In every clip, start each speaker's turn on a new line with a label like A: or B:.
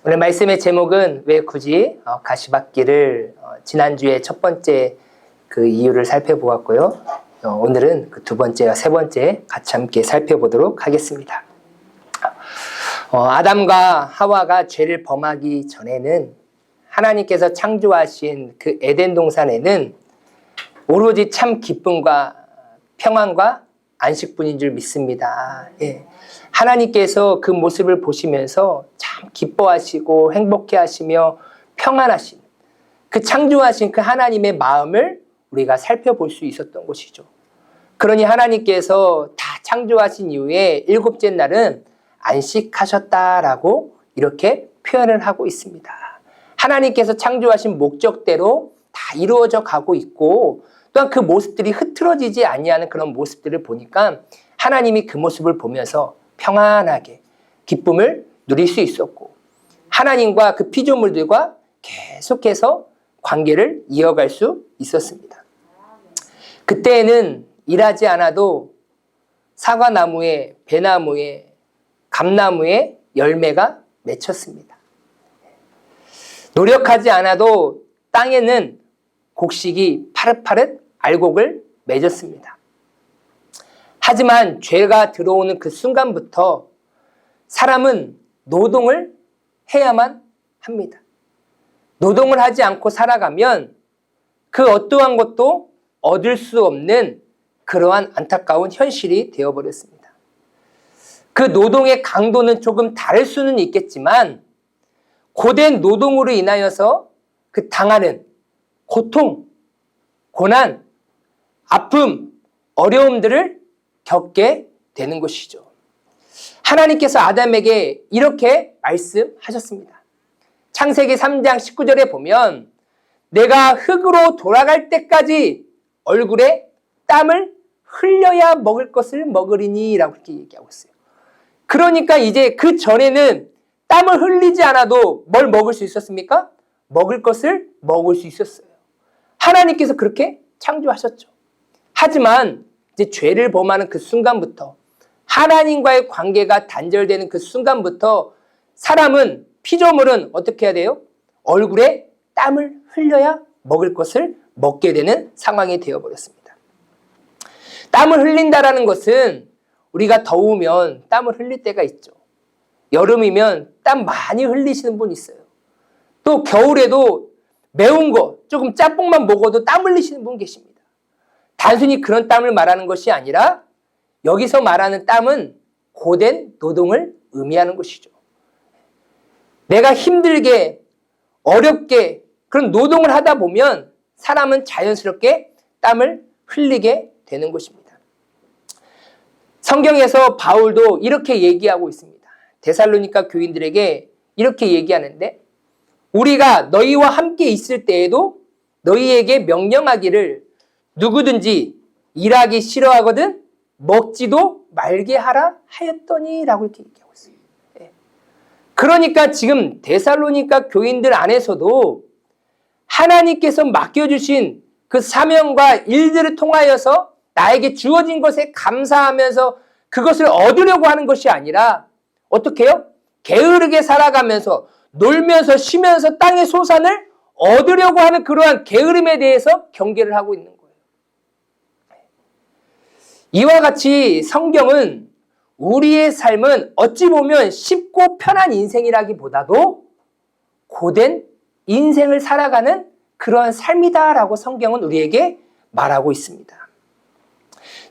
A: 오늘 말씀의 제목은 왜 굳이 가시밭길을 지난주에 첫 번째 그 이유를 살펴보았고요. 오늘은 그 두 번째와 세 번째 같이 함께 살펴보도록 하겠습니다. 아담과 하와가 죄를 범하기 전에는 하나님께서 창조하신 그 에덴 동산에는 오로지 참 기쁨과 평안과 안식뿐인 줄 믿습니다. 예. 하나님께서 그 모습을 보시면서 참 기뻐하시고 행복해하시며 평안하신 그 창조하신 그 하나님의 마음을 우리가 살펴볼 수 있었던 것이죠. 그러니 하나님께서 다 창조하신 이후에 일곱째 날은 안식하셨다라고 이렇게 표현을 하고 있습니다. 하나님께서 창조하신 목적대로 다 이루어져 가고 있고 또한 그 모습들이 흐트러지지 아니하는 그런 모습들을 보니까 하나님이 그 모습을 보면서 평안하게 기쁨을 누릴 수 있었고 하나님과 그 피조물들과 계속해서 관계를 이어갈 수 있었습니다. 그때에는 일하지 않아도 사과나무에 배나무에 감나무에 열매가 맺혔습니다. 노력하지 않아도 땅에는 곡식이 파릇파릇 알곡을 맺었습니다. 하지만 죄가 들어오는 그 순간부터 사람은 노동을 해야만 합니다. 노동을 하지 않고 살아가면 그 어떠한 것도 얻을 수 없는 그러한 안타까운 현실이 되어버렸습니다. 그 노동의 강도는 조금 다를 수는 있겠지만 고된 노동으로 인하여서 그 당하는 고통, 고난, 아픔, 어려움들을 겪게 되는 것이죠. 하나님께서 아담에게 이렇게 말씀하셨습니다. 창세기 3장 19절에 보면 내가 흙으로 돌아갈 때까지 얼굴에 땀을 흘려야 먹을 것을 먹으리니 라고 이렇게 얘기하고 있어요. 그러니까 이제 그 전에는 땀을 흘리지 않아도 뭘 먹을 수 있었습니까? 먹을 것을 먹을 수 있었어요. 하나님께서 그렇게 창조하셨죠. 하지만 이제 죄를 범하는 그 순간부터 하나님과의 관계가 단절되는 그 순간부터 사람은 피조물은 어떻게 해야 돼요? 얼굴에 땀을 흘려야 먹을 것을 먹게 되는 상황이 되어버렸습니다. 땀을 흘린다라는 것은 우리가 더우면 땀을 흘릴 때가 있죠. 여름이면 땀 많이 흘리시는 분 있어요. 또 겨울에도 매운 거 조금 짬뽕만 먹어도 땀 흘리시는 분 계십니다. 단순히 그런 땀을 말하는 것이 아니라 여기서 말하는 땀은 고된 노동을 의미하는 것이죠. 내가 힘들게 어렵게 그런 노동을 하다 보면 사람은 자연스럽게 땀을 흘리게 되는 것입니다. 성경에서 바울도 이렇게 얘기하고 있습니다. 데살로니가 교인들에게 이렇게 얘기하는데 우리가 너희와 함께 있을 때에도 너희에게 명령하기를 누구든지 일하기 싫어하거든 먹지도 말게 하라 하였더니 라고 이렇게 얘기하고 있어요. 그러니까 지금 데살로니가 교인들 안에서도 하나님께서 맡겨주신 그 사명과 일들을 통하여서 나에게 주어진 것에 감사하면서 그것을 얻으려고 하는 것이 아니라 어떻게 해요? 게으르게 살아가면서 놀면서 쉬면서 땅의 소산을 얻으려고 하는 그러한 게으름에 대해서 경계를 하고 있는 거예요. 이와 같이 성경은 우리의 삶은 어찌 보면 쉽고 편한 인생이라기보다도 고된 인생을 살아가는 그러한 삶이다라고 성경은 우리에게 말하고 있습니다.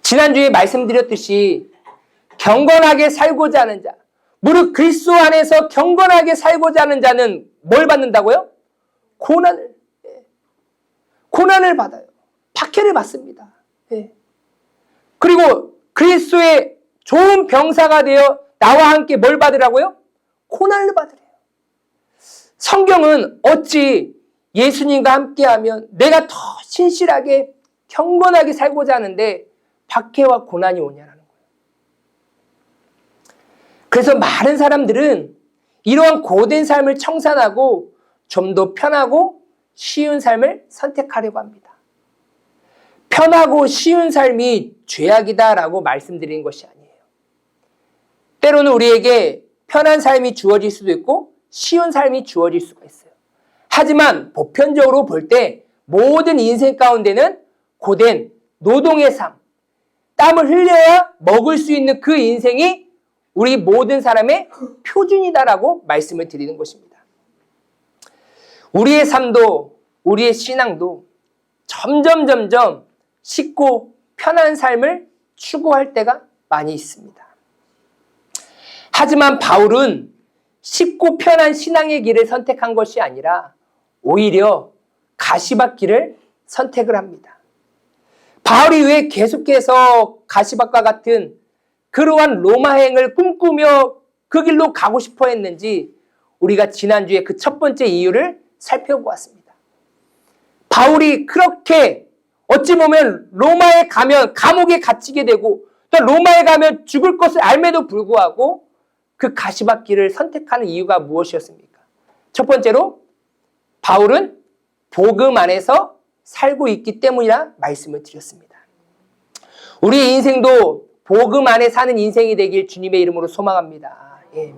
A: 지난주에 말씀드렸듯이 경건하게 살고자 하는 자, 무릇 그리스도 안에서 경건하게 살고자 하는 자는 뭘 받는다고요? 고난을 받아요. 박해를 받습니다. 그리고 그리스도의 좋은 병사가 되어 나와 함께 뭘 받으라고요? 고난을 받으래요. 성경은 어찌 예수님과 함께하면 내가 더 신실하게 경건하게 살고자 하는데 박해와 고난이 오냐라는 거예요. 그래서 많은 사람들은 이러한 고된 삶을 청산하고 좀 더 편하고 쉬운 삶을 선택하려고 합니다. 편하고 쉬운 삶이 죄악이다라고 말씀드리는 것이 아니에요. 때로는 우리에게 편한 삶이 주어질 수도 있고 쉬운 삶이 주어질 수가 있어요. 하지만 보편적으로 볼 때 모든 인생 가운데는 고된 노동의 삶, 땀을 흘려야 먹을 수 있는 그 인생이 우리 모든 사람의 표준이다라고 말씀을 드리는 것입니다. 우리의 삶도 우리의 신앙도 점점 쉽고 편한 삶을 추구할 때가 많이 있습니다. 하지만 바울은 쉽고 편한 신앙의 길을 선택한 것이 아니라 오히려 가시밭길을 선택을 합니다. 바울이 왜 계속해서 가시밭과 같은 그러한 로마행을 꿈꾸며 그 길로 가고 싶어 했는지 우리가 지난주에 그 첫 번째 이유를 살펴보았습니다. 바울이 그렇게 어찌 보면 로마에 가면 감옥에 갇히게 되고 또 로마에 가면 죽을 것을 알매도 불구하고 그 가시밭길을 선택하는 이유가 무엇이었습니까? 첫 번째로 바울은 복음 안에서 살고 있기 때문이라 말씀을 드렸습니다. 우리의 인생도 복음 안에 사는 인생이 되길 주님의 이름으로 소망합니다. 예.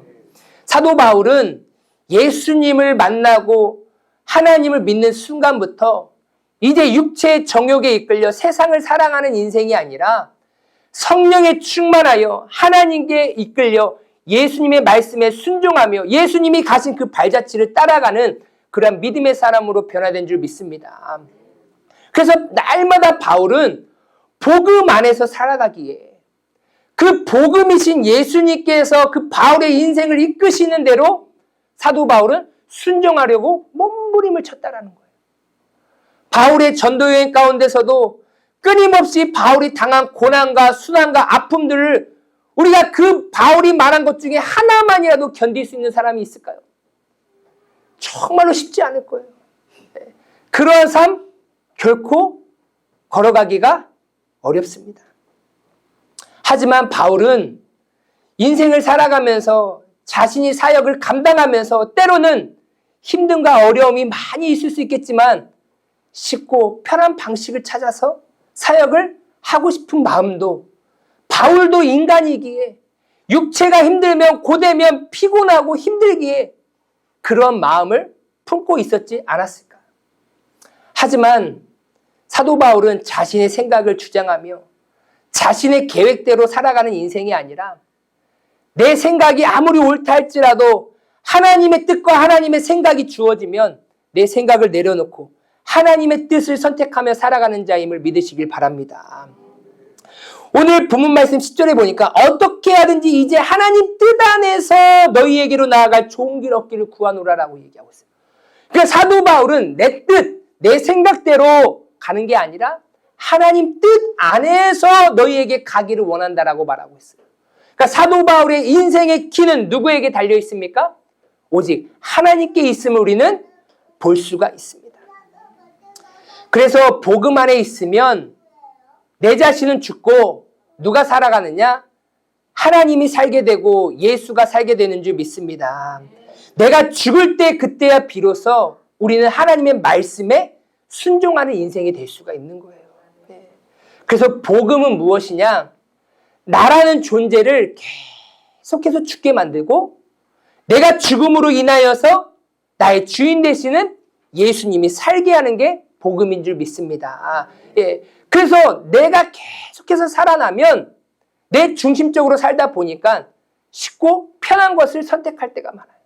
A: 사도 바울은 예수님을 만나고 하나님을 믿는 순간부터 이제 육체의 정욕에 이끌려 세상을 사랑하는 인생이 아니라 성령에 충만하여 하나님께 이끌려 예수님의 말씀에 순종하며 예수님이 가신 그 발자취를 따라가는 그런 믿음의 사람으로 변화된 줄 믿습니다. 그래서 날마다 바울은 복음 안에서 살아가기에 그 복음이신 예수님께서 그 바울의 인생을 이끄시는 대로 사도 바울은 순종하려고 몸부림을 쳤다라는 거예요. 바울의 전도여행 가운데서도 끊임없이 바울이 당한 고난과 순환과 아픔들을 우리가 그 바울이 말한 것 중에 하나만이라도 견딜 수 있는 사람이 있을까요? 정말로 쉽지 않을 거예요. 그러한 삶 결코 걸어가기가 어렵습니다. 하지만 바울은 인생을 살아가면서 자신이 사역을 감당하면서 때로는 힘듦과 어려움이 많이 있을 수 있겠지만 쉽고 편한 방식을 찾아서 사역을 하고 싶은 마음도 바울도 인간이기에 육체가 힘들면 고되면 피곤하고 힘들기에 그런 마음을 품고 있었지 않았을까. 하지만 사도 바울은 자신의 생각을 주장하며 자신의 계획대로 살아가는 인생이 아니라 내 생각이 아무리 옳다 할지라도 하나님의 뜻과 하나님의 생각이 주어지면 내 생각을 내려놓고 하나님의 뜻을 선택하며 살아가는 자임을 믿으시길 바랍니다. 오늘 본문 말씀 10절에 보니까 어떻게 하든지 이제 하나님 뜻 안에서 너희에게로 나아갈 좋은 길 얻기를 구하노라라고 얘기하고 있어요. 그러니까 사도 바울은 내 뜻, 내 생각대로 가는 게 아니라 하나님 뜻 안에서 너희에게 가기를 원한다라고 말하고 있어요. 그러니까 사도 바울의 인생의 키는 누구에게 달려 있습니까? 오직 하나님께 있음을 우리는 볼 수가 있습니다. 그래서 복음 안에 있으면 내 자신은 죽고 누가 살아가느냐? 하나님이 살게 되고 예수가 살게 되는 줄 믿습니다. 내가 죽을 때 그때야 비로소 우리는 하나님의 말씀에 순종하는 인생이 될 수가 있는 거예요. 그래서 복음은 무엇이냐? 나라는 존재를 계속해서 죽게 만들고 내가 죽음으로 인하여서 나의 주인 되시는 예수님이 살게 하는 게 복음인 줄 믿습니다. 그래서 내가 계속해서 살아나면 내 중심적으로 살다 보니까 쉽고 편한 것을 선택할 때가 많아요.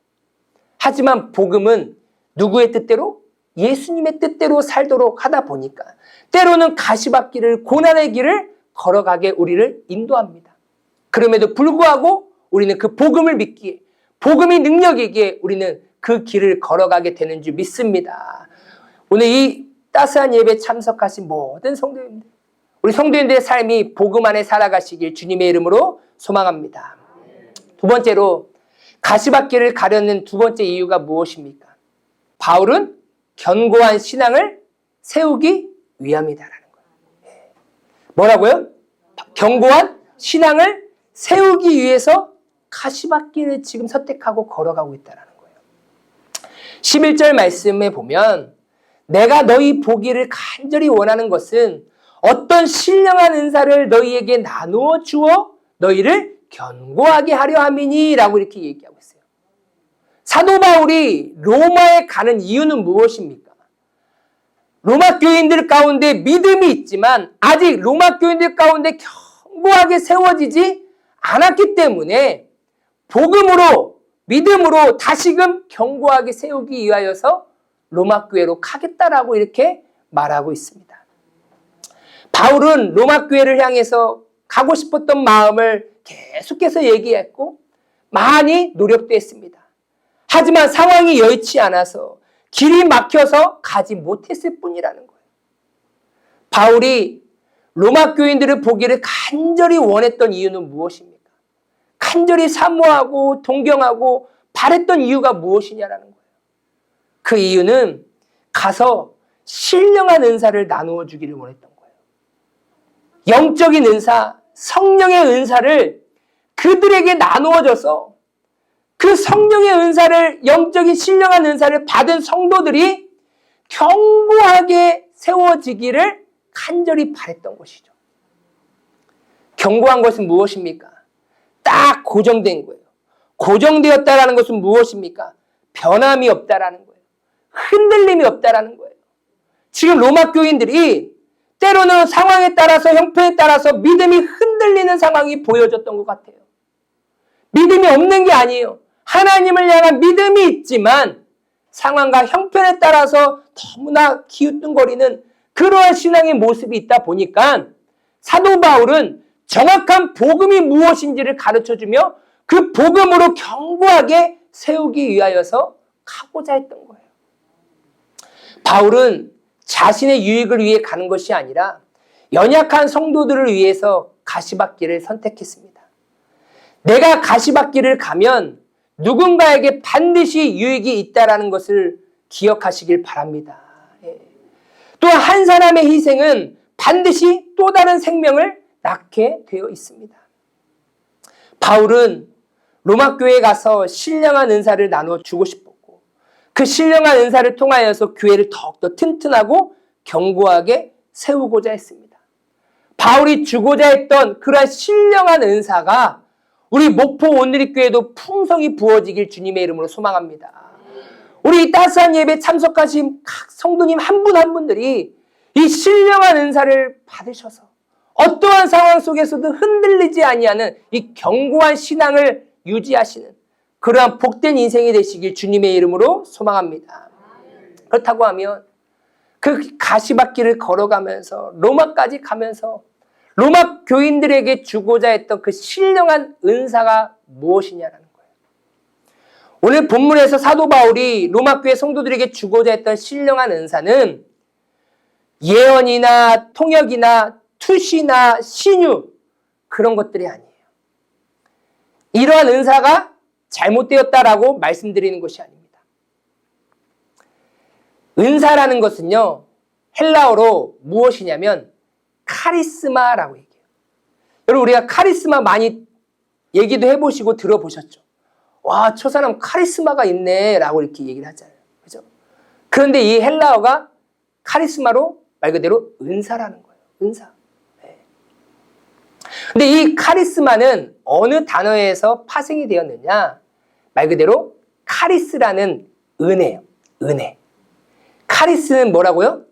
A: 하지만 복음은 누구의 뜻대로? 예수님의 뜻대로 살도록 하다 보니까 때로는 가시밭길을 고난의 길을 걸어가게 우리를 인도합니다. 그럼에도 불구하고 우리는 그 복음을 믿기에 복음이 능력이기에 우리는 그 길을 걸어가게 되는 줄 믿습니다. 오늘 이 따스한 예배에 참석하신 모든 성도님들, 우리 성도님들의 삶이 복음 안에 살아가시길 주님의 이름으로 소망합니다. 두 번째로 가시밭길을 가려는 두 번째 이유가 무엇입니까? 바울은 견고한 신앙을 세우기 위함이다라는 거예요. 뭐라고요? 견고한 신앙을 세우기 위해서 가시밭길을 지금 선택하고 걸어가고 있다라는 거예요. 11절 말씀에 보면 내가 너희 보기를 간절히 원하는 것은 어떤 신령한 은사를 너희에게 나누어 주어 너희를 견고하게 하려 함이니 라고 이렇게 얘기하고 있어요. 사도 바울이 로마에 가는 이유는 무엇입니까? 로마 교인들 가운데 믿음이 있지만 아직 로마 교인들 가운데 견고하게 세워지지 않았기 때문에 복음으로, 믿음으로 다시금 견고하게 세우기 위하여서 로마 교회로 가겠다라고 이렇게 말하고 있습니다. 바울은 로마 교회를 향해서 가고 싶었던 마음을 계속해서 얘기했고 많이 노력도 했습니다. 하지만 상황이 여의치 않아서 길이 막혀서 가지 못했을 뿐이라는 거예요. 바울이 로마 교인들을 보기를 간절히 원했던 이유는 무엇입니까? 간절히 사모하고 동경하고 바랬던 이유가 무엇이냐라는 거예요. 그 이유는 가서 신령한 은사를 나누어 주기를 원했던 거예요. 영적인 은사, 성령의 은사를 그들에게 나누어줘서 그 성령의 은사를, 영적인 신령한 은사를 받은 성도들이 견고하게 세워지기를 간절히 바랬던 것이죠. 견고한 것은 무엇입니까? 딱 고정된 거예요. 고정되었다라는 것은 무엇입니까? 변함이 없다라는 거예요. 흔들림이 없다라는 거예요. 지금 로마 교인들이 때로는 상황에 따라서, 형편에 따라서 믿음이 흔들리는 상황이 보여졌던 것 같아요. 믿음이 없는 게 아니에요. 하나님을 향한 믿음이 있지만 상황과 형편에 따라서 너무나 기우뚱거리는 그러한 신앙의 모습이 있다 보니까 사도 바울은 정확한 복음이 무엇인지를 가르쳐주며 그 복음으로 견고하게 세우기 위하여서 가고자 했던 거예요. 바울은 자신의 유익을 위해 가는 것이 아니라 연약한 성도들을 위해서 가시밭길을 선택했습니다. 내가 가시밭길을 가면 누군가에게 반드시 유익이 있다라는 것을 기억하시길 바랍니다. 또 한 사람의 희생은 반드시 또 다른 생명을 낳게 되어 있습니다. 바울은 로마 교회에 가서 신령한 은사를 나누어 주고 싶었고 그 신령한 은사를 통하여서 교회를 더욱더 튼튼하고 견고하게 세우고자 했습니다. 바울이 주고자 했던 그러한 신령한 은사가 우리 목포 온누리교회도 풍성히 부어지길 주님의 이름으로 소망합니다. 우리 따스한 예배 참석하신 각 성도님 한 분 한 분들이 이 신령한 은사를 받으셔서 어떠한 상황 속에서도 흔들리지 아니하는 이 견고한 신앙을 유지하시는 그러한 복된 인생이 되시길 주님의 이름으로 소망합니다. 그렇다고 하면 그 가시밭길을 걸어가면서 로마까지 가면서 로마 교인들에게 주고자 했던 그 신령한 은사가 무엇이냐라는 거예요. 오늘 본문에서 사도 바울이 로마 교회 성도들에게 주고자 했던 신령한 은사는 예언이나 통역이나 투시나 신유 그런 것들이 아니에요. 이러한 은사가 잘못되었다라고 말씀드리는 것이 아닙니다. 은사라는 것은요, 헬라어로 무엇이냐면 카리스마라고 얘기해요. 여러분 우리가 카리스마 많이 얘기도 해보시고 들어보셨죠? 와, 저 사람 카리스마가 있네 라고 이렇게 얘기를 하잖아요. 그죠? 그런데 이 헬라어가 카리스마로 말 그대로 은사라는 거예요. 은사. 네. 근데 이 카리스마는 어느 단어에서 파생이 되었느냐? 말 그대로 카리스라는 은혜예요. 은혜. 카리스는 뭐라고요?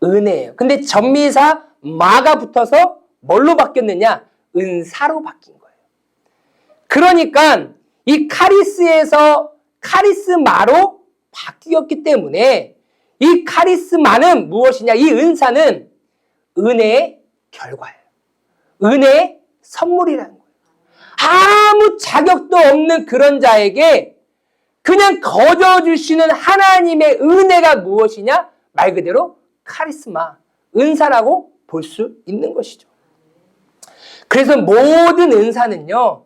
A: 은혜예요. 근데 전미사 마가 붙어서 뭘로 바뀌었느냐? 은사로 바뀐 거예요. 그러니까 이 카리스에서 카리스마로 바뀌었기 때문에 이 카리스마는 무엇이냐? 이 은사는 은혜의 결과예요. 은혜의 선물이라는 거예요. 아무 자격도 없는 그런 자에게 그냥 거저주시는 하나님의 은혜가 무엇이냐? 말 그대로 카리스마, 은사라고 볼 수 있는 것이죠. 그래서 모든 은사는요,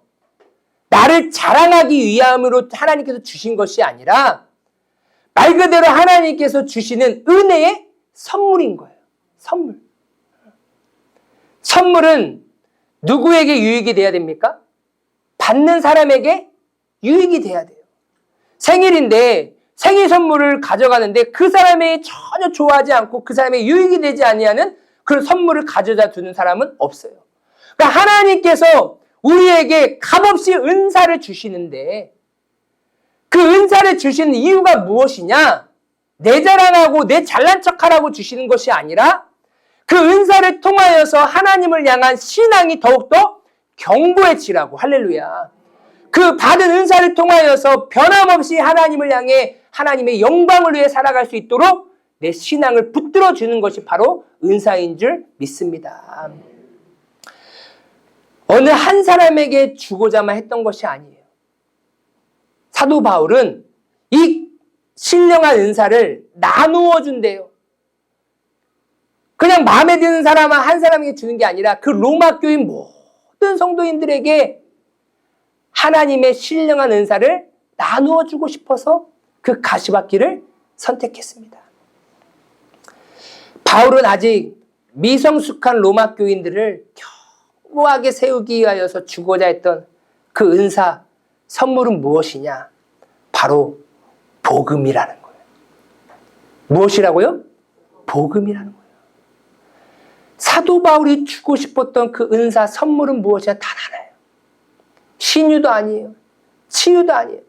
A: 나를 자랑하기 위함으로 하나님께서 주신 것이 아니라 말 그대로 하나님께서 주시는 은혜의 선물인 거예요. 선물. 선물은 누구에게 유익이 돼야 됩니까? 받는 사람에게 유익이 돼야 돼요. 생일인데 생일 선물을 가져가는데 그 사람이 전혀 좋아하지 않고 그 사람의 유익이 되지 아니하는 그런 선물을 가져다 두는 사람은 없어요. 그러니까 하나님께서 우리에게 값없이 은사를 주시는데 그 은사를 주시는 이유가 무엇이냐? 내 자랑하고 내 잘난 척하라고 주시는 것이 아니라 그 은사를 통하여서 하나님을 향한 신앙이 더욱더 견고해지라고. 할렐루야. 그 받은 은사를 통하여서 변함없이 하나님을 향해 하나님의 영광을 위해 살아갈 수 있도록 내 신앙을 붙들어 주는 것이 바로 은사인 줄 믿습니다. 어느 한 사람에게 주고자만 했던 것이 아니에요. 사도 바울은 이 신령한 은사를 나누어 준대요. 그냥 마음에 드는 사람만 한 사람에게 주는 게 아니라 그 로마 교인 모든 성도인들에게 하나님의 신령한 은사를 나누어 주고 싶어서 그 가시밭길을 선택했습니다. 바울은 아직 미성숙한 로마 교인들을 견고하게 세우기 위하여서 주고자 했던 그 은사, 선물은 무엇이냐? 바로 복음이라는 거예요. 무엇이라고요? 복음이라는 거예요. 사도 바울이 주고 싶었던 그 은사, 선물은 무엇이냐? 단 하나예요. 신유도 아니에요. 치유도 아니에요.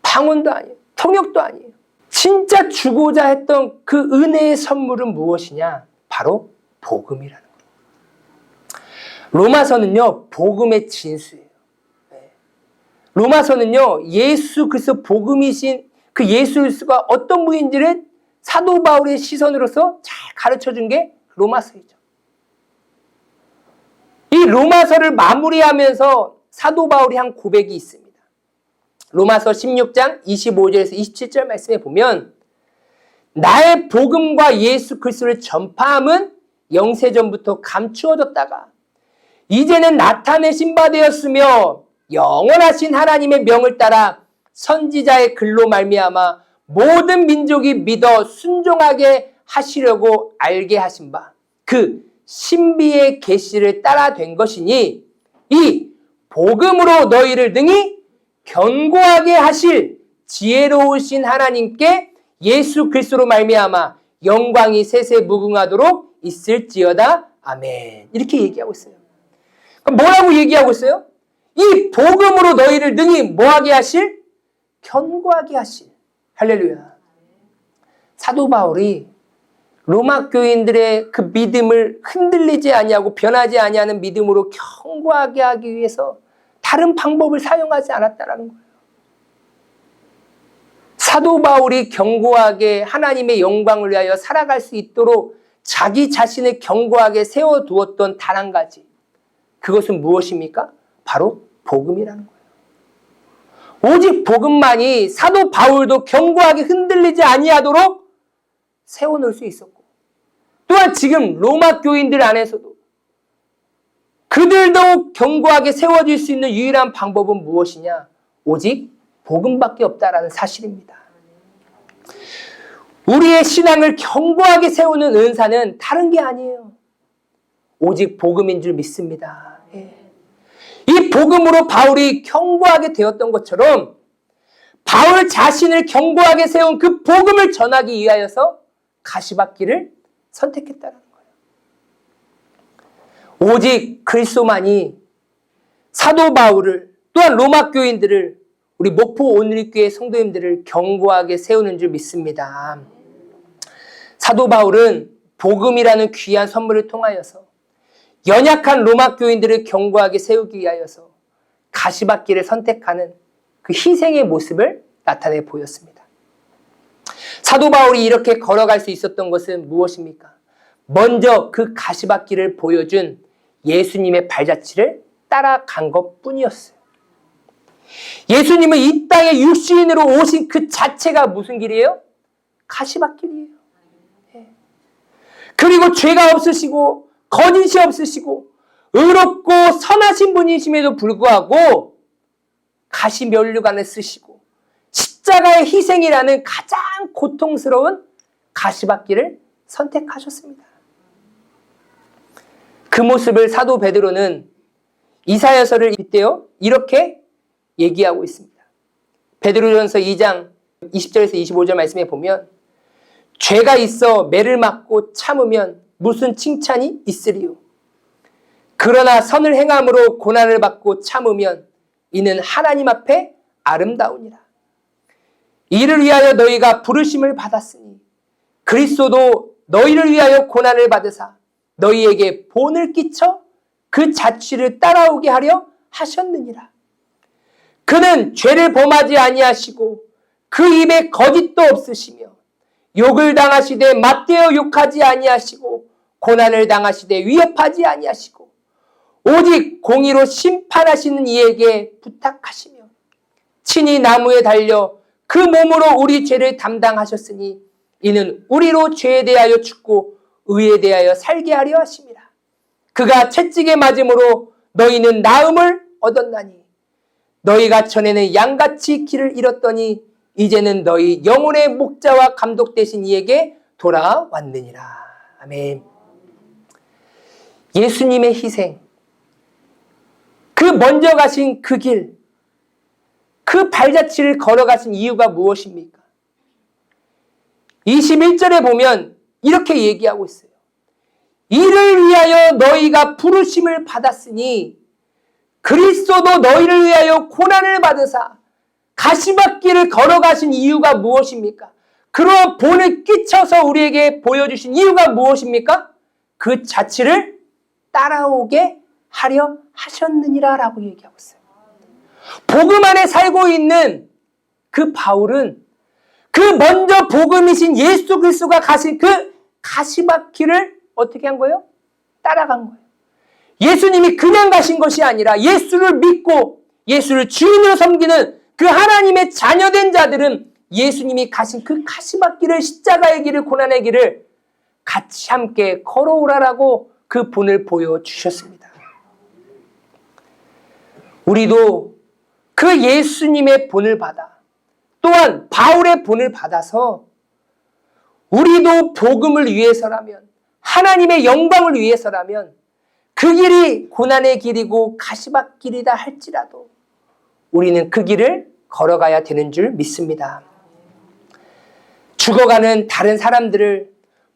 A: 방언도 아니에요. 통역도 아니에요. 진짜 주고자 했던 그 은혜의 선물은 무엇이냐? 바로 복음이라는 거예요. 로마서는요, 복음의 진수예요. 로마서는요, 예수 그리스도 복음이신 그 예수 그리스도가 어떤 분인지를 사도 바울의 시선으로서 잘 가르쳐 준 게 로마서이죠. 이 로마서를 마무리하면서 사도 바울이 한 고백이 있습니다. 로마서 16장 25절에서 27절 말씀에 보면 나의 복음과 예수 그리스도를 전파함은 영세전부터 감추어졌다가 이제는 나타내신 바 되었으며 영원하신 하나님의 명을 따라 선지자의 글로 말미암아 모든 민족이 믿어 순종하게 하시려고 알게 하신 바 그 신비의 계시를 따라 된 것이니 이 복음으로 너희를 능히 견고하게 하실 지혜로우신 하나님께 예수 그리스도로 말미암아 영광이 세세 무궁하도록 있을지어다. 아멘. 이렇게 얘기하고 있어요. 그럼 뭐라고 얘기하고 있어요? 이 복음으로 너희를 능히 뭐하게 하실? 견고하게 하실. 할렐루야. 사도 바울이 로마 교인들의 그 믿음을 흔들리지 아니하고 변하지 아니하는 믿음으로 견고하게 하기 위해서 다른 방법을 사용하지 않았다는 거예요. 사도 바울이 견고하게 하나님의 영광을 위하여 살아갈 수 있도록 자기 자신을 견고하게 세워두었던 단 한 가지. 그것은 무엇입니까? 바로 복음이라는 거예요. 오직 복음만이 사도 바울도 견고하게 흔들리지 아니하도록 세워놓을 수 있었고 또한 지금 로마 교인들 안에서도 그들도 견고하게 세워질 수 있는 유일한 방법은 무엇이냐? 오직 복음밖에 없다라는 사실입니다. 우리의 신앙을 견고하게 세우는 은사는 다른 게 아니에요. 오직 복음인 줄 믿습니다. 이 복음으로 바울이 견고하게 되었던 것처럼 바울 자신을 견고하게 세운 그 복음을 전하기 위하여서 가시밭길을 선택했다는 거예요. 오직 그리스도만이 사도 바울을 또한 로마 교인들을 우리 목포 온누리교회 성도님들을 견고하게 세우는 줄 믿습니다. 사도 바울은 복음이라는 귀한 선물을 통하여서 연약한 로마 교인들을 견고하게 세우기 위하여서 가시밭길을 선택하는 그 희생의 모습을 나타내 보였습니다. 사도 바울이 이렇게 걸어갈 수 있었던 것은 무엇입니까? 먼저 그 가시밭길을 보여준 예수님의 발자취를 따라간 것뿐이었어요. 예수님은 이 땅에 육신으로 오신 그 자체가 무슨 길이에요? 가시밭길이에요. 그리고 죄가 없으시고 거짓이 없으시고 의롭고 선하신 분이심에도 불구하고 가시면류관을 쓰시고 십자가의 희생이라는 가장 고통스러운 가시밭길을 선택하셨습니다. 그 모습을 사도 베드로는 이사야서를 빗대어 이렇게 얘기하고 있습니다. 베드로전서 2장 20절에서 25절 말씀에 보면 죄가 있어 매를 맞고 참으면 무슨 칭찬이 있으리요. 그러나 선을 행함으로 고난을 받고 참으면 이는 하나님 앞에 아름다우니라. 이를 위하여 너희가 부르심을 받았으니 그리스도도 너희를 위하여 고난을 받으사 너희에게 본을 끼쳐 그 자취를 따라오게 하려 하셨느니라. 그는 죄를 범하지 아니하시고 그 입에 거짓도 없으시며 욕을 당하시되 맞대어 욕하지 아니하시고 고난을 당하시되 위협하지 아니하시고 오직 공의로 심판하시는 이에게 부탁하시며 친히 나무에 달려 그 몸으로 우리 죄를 담당하셨으니 이는 우리로 죄에 대하여 죽고 의에 대하여 살게 하려 하심이라. 그가 채찍에 맞음으로 너희는 나음을 얻었나니 너희가 전에는 양같이 길을 잃었더니 이제는 너희 영혼의 목자와 감독 되신 이에게 돌아왔느니라. 아멘. 예수님의 희생, 그 먼저 가신 그 길, 그 발자취를 걸어가신 이유가 무엇입니까? 21절에 보면 이렇게 얘기하고 있어요. 이를 위하여 너희가 부르심을 받았으니 그리스도도 너희를 위하여 고난을 받으사 가시밭길을 걸어가신 이유가 무엇입니까? 그러한 본을 끼쳐서 우리에게 보여주신 이유가 무엇입니까? 그 자취를 따라오게 하려 하셨느니라 라고 얘기하고 있어요. 복음 안에 살고 있는 그 바울은 그 먼저 복음이신 예수 그리스도가 가신 그 가시밭길을 어떻게 한 거예요? 따라간 거예요. 예수님이 그냥 가신 것이 아니라 예수를 믿고 예수를 주인으로 섬기는 그 하나님의 자녀된 자들은 예수님이 가신 그 가시밭길을, 십자가의 길을, 고난의 길을 같이 함께 걸어오라라고 그 본을 보여주셨습니다. 우리도 그 예수님의 본을 받아 또한 바울의 본을 받아서 우리도 복음을 위해서라면, 하나님의 영광을 위해서라면 그 길이 고난의 길이고 가시밭길이다 할지라도 우리는 그 길을 걸어가야 되는 줄 믿습니다. 죽어가는 다른 사람들을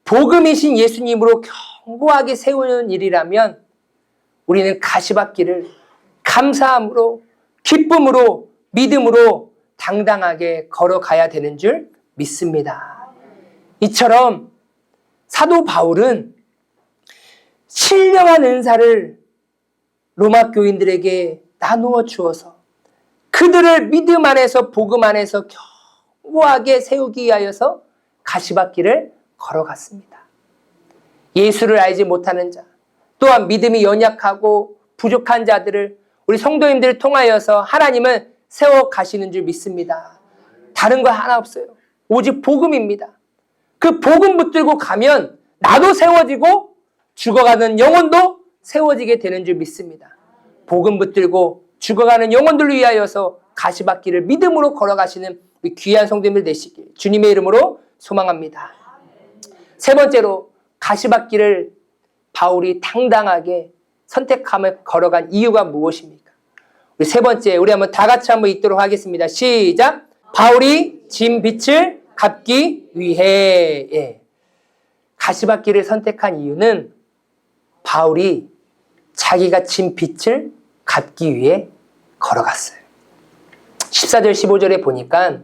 A: 복음이신 예수님으로 견고하게 세우는 일이라면 우리는 가시밭길을 감사함으로, 기쁨으로, 믿음으로 당당하게 걸어가야 되는 줄 믿습니다. 이처럼 사도 바울은 신령한 은사를 로마 교인들에게 나누어 주어서 그들을 믿음 안에서, 복음 안에서 견고하게 세우기 위하여서 가시밭길을 걸어갔습니다. 예수를 알지 못하는 자, 또한 믿음이 연약하고 부족한 자들을 우리 성도님들을 통하여서 하나님은 세워 가시는 줄 믿습니다. 다른 거 하나 없어요. 오직 복음입니다. 그 복음 붙들고 가면 나도 세워지고 죽어가는 영혼도 세워지게 되는 줄 믿습니다. 복음 붙들고 죽어가는 영혼들을 위하여서 가시밭길을 믿음으로 걸어가시는 우리 귀한 성도님들 되시길 주님의 이름으로 소망합니다. 세 번째로 가시밭길을 바울이 당당하게 선택함을 걸어간 이유가 무엇입니까? 우리 세 번째, 우리 한번 다 같이 한번 읽도록 하겠습니다. 시작! 바울이 진 빛을 갚기 위해. 예. 가시밭길을 선택한 이유는 바울이 자기가 진 빛을 갚기 위해 걸어갔어요. 14절 15절에 보니까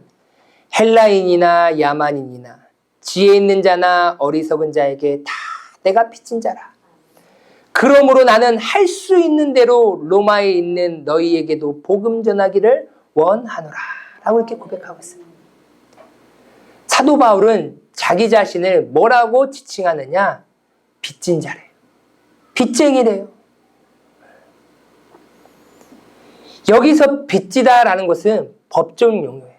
A: 헬라인이나 야만인이나 지혜 있는 자나 어리석은 자에게 다 내가 빚진 자라. 그러므로 나는 할 수 있는 대로 로마에 있는 너희에게도 복음 전하기를 원하노라 라고 이렇게 고백하고 있어요. 사도 바울은 자기 자신을 뭐라고 지칭하느냐? 빚진 자래요. 빚쟁이래요. 여기서 빚지다라는 것은 법적 용어예요.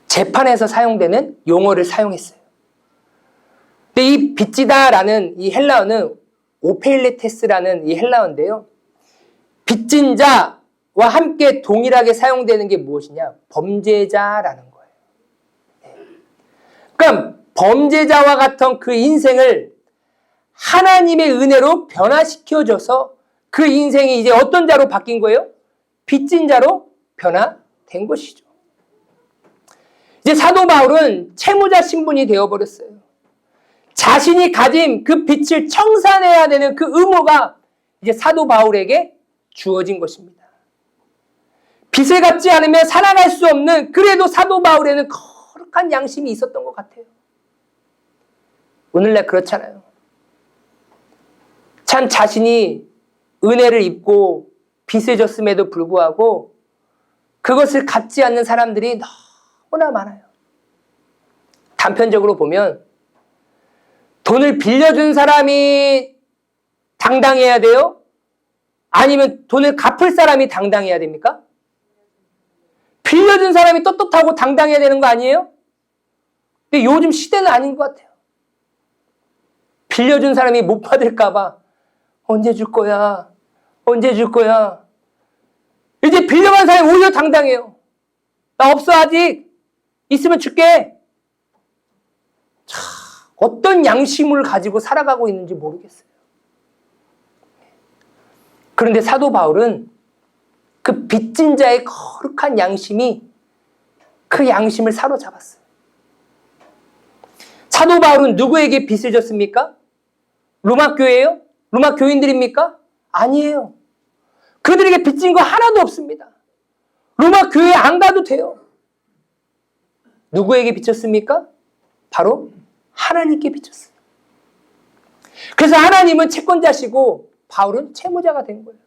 A: 재판에서 사용되는 용어를 사용했어요. 근데 이 빚지다라는 이 헬라어는 오페일레테스라는 이 헬라어인데요. 빚진 자와 함께 동일하게 사용되는 게 무엇이냐? 범죄자라는 거예요. 그러니까 범죄자와 같은 그 인생을 하나님의 은혜로 변화시켜줘서 그 인생이 이제 어떤 자로 바뀐 거예요? 빚진 자로 변화된 것이죠. 이제 사도 바울은 채무자 신분이 되어버렸어요. 자신이 가진 그 빚을 청산해야 되는 그 의무가 이제 사도 바울에게 주어진 것입니다. 빚을 갚지 않으면 살아갈 수 없는, 그래도 사도 바울에는 거룩한 양심이 있었던 것 같아요. 오늘날 그렇잖아요. 참 자신이 은혜를 입고 빚을 졌음에도 불구하고 그것을 갚지 않는 사람들이 너무나 많아요. 단편적으로 보면 돈을 빌려준 사람이 당당해야 돼요? 아니면 돈을 갚을 사람이 당당해야 됩니까? 빌려준 사람이 떳떳하고 당당해야 되는 거 아니에요? 근데 요즘 시대는 아닌 것 같아요. 빌려준 사람이 못 받을까 봐 언제 줄 거야? 언제 줄 거야? 이제 빌려간 사람이 오히려 당당해요. 나 없어 아직. 있으면 줄게. 참, 어떤 양심을 가지고 살아가고 있는지 모르겠어요. 그런데 사도 바울은 그 빚진 자의 거룩한 양심이 그 양심을 사로잡았어요. 사도 바울은 누구에게 빚을 졌습니까? 로마 교회예요? 로마 교인들입니까? 아니에요. 그들에게 빚진 거 하나도 없습니다. 로마 교회에 안 가도 돼요. 누구에게 빚졌습니까? 바로 하나님께 빚졌어요. 그래서 하나님은 채권자시고 바울은 채무자가 된 거예요.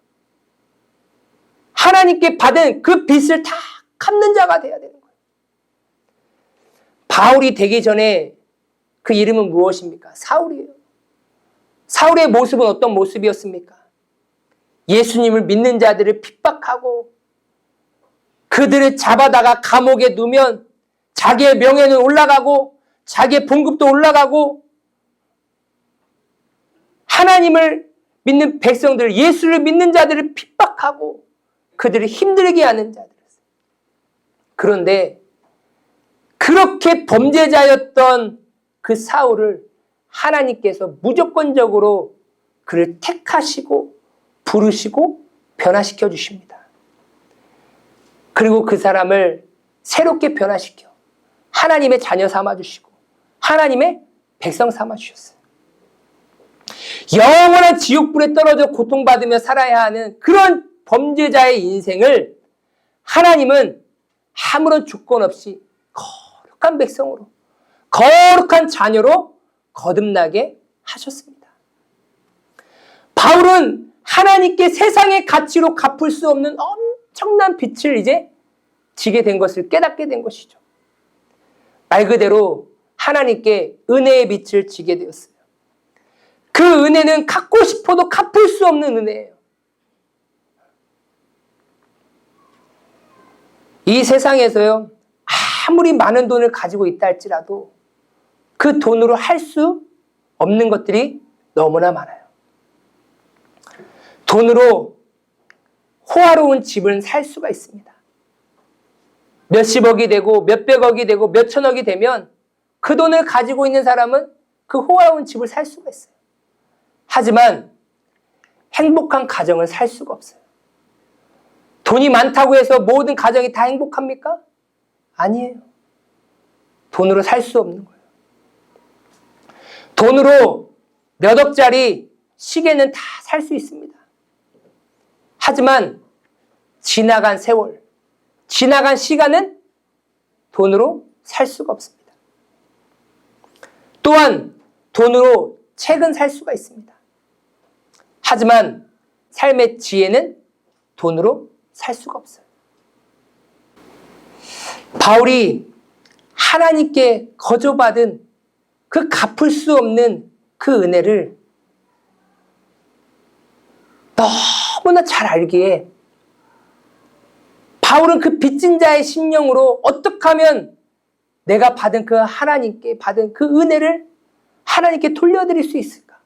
A: 하나님께 받은 그 빚을 다 갚는 자가 돼야 되는 거예요. 바울이 되기 전에 그 이름은 무엇입니까? 사울이에요. 사울의 모습은 어떤 모습이었습니까? 예수님을 믿는 자들을 핍박하고 그들을 잡아다가 감옥에 누면 자기의 명예는 올라가고 자기의 봉급도 올라가고 하나님을 믿는 백성들, 예수를 믿는 자들을 핍박하고 그들을 힘들게 하는 자들이었어요. 그런데 그렇게 범죄자였던 그 사울을 하나님께서 무조건적으로 그를 택하시고 부르시고 변화시켜 주십니다. 그리고 그 사람을 새롭게 변화시켜 하나님의 자녀 삼아 주시고 하나님의 백성 삼아 주셨어요. 영원한 지옥불에 떨어져 고통받으며 살아야 하는 그런 범죄자의 인생을 하나님은 아무런 조건 없이 거룩한 백성으로, 거룩한 자녀로 거듭나게 하셨습니다. 바울은 하나님께 세상의 가치로 갚을 수 없는 엄청난 빚을 이제 지게 된 것을 깨닫게 된 것이죠. 말 그대로 하나님께 은혜의 빚을 지게 되었어요. 그 은혜는 갚고 싶어도 갚을 수 없는 은혜예요. 이 세상에서요, 아무리 많은 돈을 가지고 있다 할지라도 그 돈으로 할 수 없는 것들이 너무나 많아요. 돈으로 호화로운 집을 살 수가 있습니다. 몇십억이 되고 몇백억이 되고 몇천억이 되면 그 돈을 가지고 있는 사람은 그 호화로운 집을 살 수가 있어요. 하지만 행복한 가정을 살 수가 없어요. 돈이 많다고 해서 모든 가정이 다 행복합니까? 아니에요. 돈으로 살 수 없는 거예요. 돈으로 몇 억짜리 시계는 다 살 수 있습니다. 하지만 지나간 세월, 지나간 시간은 돈으로 살 수가 없습니다. 또한 돈으로 책은 살 수가 있습니다. 하지만 삶의 지혜는 돈으로 살 수가 없어요. 바울이 하나님께 거저받은 그 갚을 수 없는 그 은혜를 너무나 잘 알기에 바울은 그 빚진 자의 심령으로 어떻게 하면 내가 받은 그 하나님께 받은 그 은혜를 하나님께 돌려드릴 수 있을까?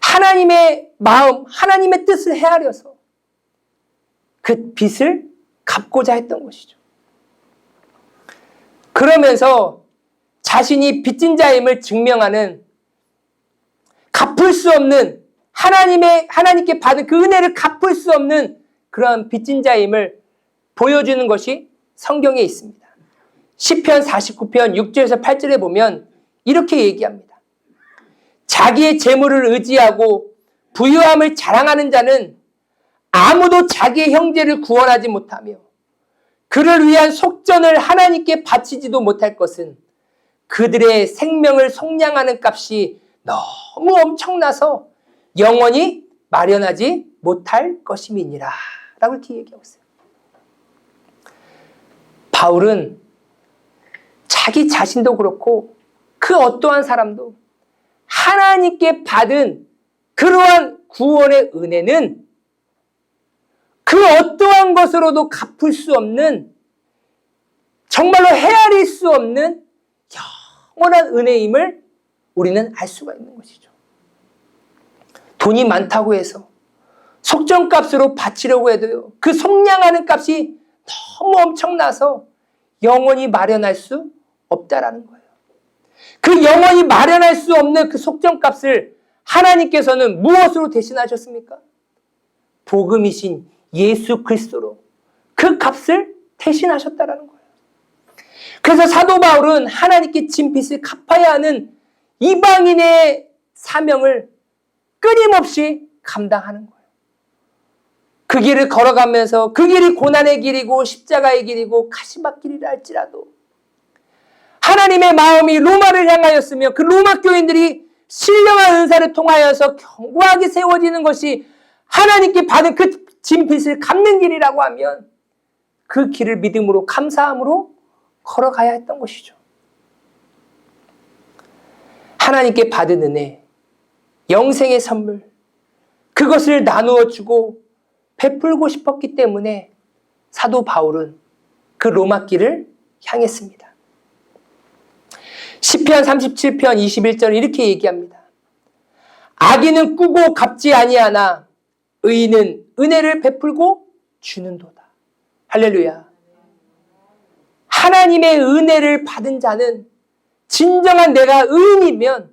A: 하나님의 마음, 하나님의 뜻을 헤아려서 그 빚을 갚고자 했던 것이죠. 그러면서 자신이 빚진 자임을 증명하는 갚을 수 없는 하나님께 받은 그 은혜를 갚을 수 없는 그런 빚진 자임을 보여주는 것이 성경에 있습니다. 시편 49편 6절에서 8절에 보면 이렇게 얘기합니다. 자기의 재물을 의지하고 부유함을 자랑하는 자는 아무도 자기의 형제를 구원하지 못하며 그를 위한 속전을 하나님께 바치지도 못할 것은 그들의 생명을 속량하는 값이 너무 엄청나서 영원히 마련하지 못할 것임이니라 라고 이렇게 얘기하고 있어요. 바울은 자기 자신도 그렇고 그 어떠한 사람도 하나님께 받은 그러한 구원의 은혜는 그 어떠한 것으로도 갚을 수 없는, 정말로 헤아릴 수 없는 영원한 은혜임을 우리는 알 수가 있는 것이죠. 돈이 많다고 해서 속전값으로 바치려고 해도요, 그 속량하는 값이 너무 엄청나서 영원히 마련할 수 없다라는 거예요. 그 영원히 마련할 수 없는 그 속전값을 하나님께서는 무엇으로 대신하셨습니까? 복음이신 예수 그리스도로 그 값을 대신하셨다라는 거예요. 그래서 사도 바울은 하나님께 진 빚을 갚아야 하는 이방인의 사명을 끊임없이 감당하는 거예요. 그 길을 걸어가면서 그 길이 고난의 길이고 십자가의 길이고 가시밭길이라 할지라도 하나님의 마음이 로마를 향하였으며 그 로마 교인들이 신령한 은사를 통하여서 견고하게 세워지는 것이 하나님께 받은 그 진 빚을 갚는 길이라고 하면 그 길을 믿음으로 감사함으로 걸어가야 했던 것이죠. 하나님께 받은 은혜, 영생의 선물, 그것을 나누어 주고 베풀고 싶었기 때문에 사도 바울은 그 로마 길을 향했습니다. 시편 37편 21절 이렇게 얘기합니다. 악인은 꾸고 갚지 아니하나 의인은 은혜를 베풀고 주는도다. 할렐루야. 하나님의 은혜를 받은 자는 진정한 내가 의인이면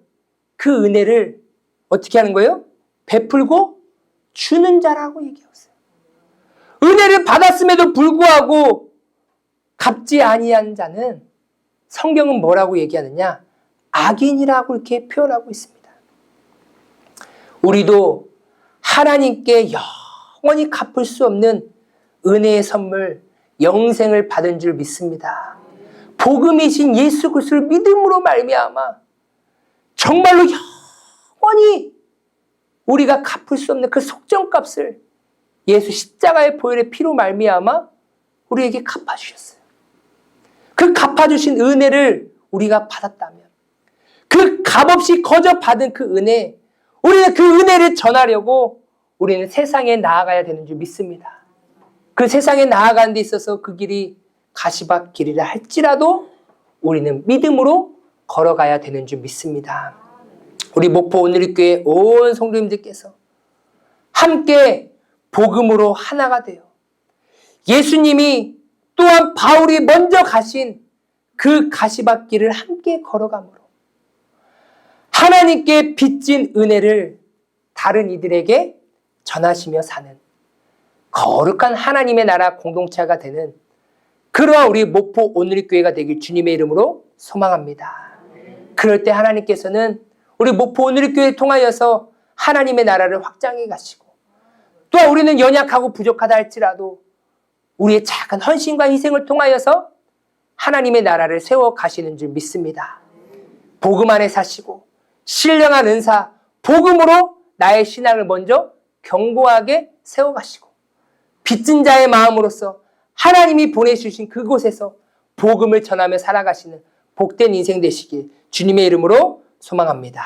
A: 그 은혜를 어떻게 하는 거예요? 베풀고 주는 자라고 얘기하고 있어요. 은혜를 받았음에도 불구하고 갚지 아니한 자는 성경은 뭐라고 얘기하느냐? 악인이라고 이렇게 표현하고 있습니다. 우리도 하나님께 영원히 갚을 수 없는 은혜의 선물, 영생을 받은 줄 믿습니다. 복음이신 예수 그리스도를 믿음으로 말미암아 정말로 영원히 우리가 갚을 수 없는 그 속전값을 예수 십자가의 보혈의 피로 말미암아 우리에게 갚아주셨어요. 그 갚아주신 은혜를 우리가 받았다면 그 값없이 거저 받은 그 은혜, 우리는 그 은혜를 전하려고 우리는 세상에 나아가야 되는 줄 믿습니다. 그 세상에 나아가는 데 있어서 그 길이 가시밭 길이라 할지라도 우리는 믿음으로 걸어가야 되는 줄 믿습니다. 우리 목포 오늘리교회 온 성도님들께서 함께 복음으로 하나가 되어 예수님이 또한 바울이 먼저 가신 그 가시밭 길을 함께 걸어가므로 하나님께 빚진 은혜를 다른 이들에게 전하시며 사는 거룩한 하나님의 나라 공동체가 되는 그러한 우리 목포 오늘리교회가 되길 주님의 이름으로 소망합니다. 그럴 때 하나님께서는 우리 목포 오늘리교회를 통하여서 하나님의 나라를 확장해 가시고 또 우리는 연약하고 부족하다 할지라도 우리의 작은 헌신과 희생을 통하여서 하나님의 나라를 세워 가시는 줄 믿습니다. 복음 안에 사시고 신령한 은사, 복음으로 나의 신앙을 먼저 견고하게 세워 가시고 빚진 자의 마음으로서 하나님이 보내주신 그곳에서 복음을 전하며 살아가시는 복된 인생 되시길 주님의 이름으로 소망합니다.